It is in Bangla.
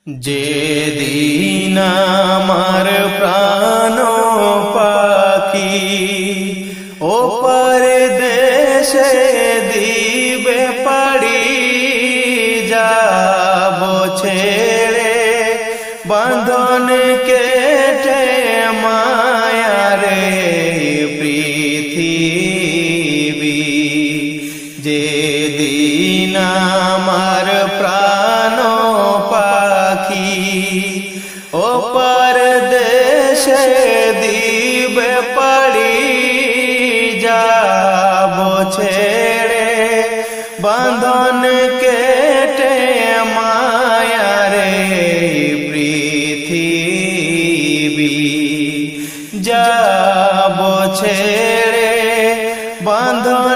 যেদিন আমার প্রাণ পাখি ওপার দেশে দিবে পাড়ি, যাব ছেড়ে বাঁধন কেটে মায়ারে পৃথিবী। যেদিন আমার প্রাণ পাখি ওপার দেশে দিবে পাড়ি, যাব ছেড়ে বাঁধন কেটে মায়ারে পৃথিবী। যাব ছেড়ে বাঁধন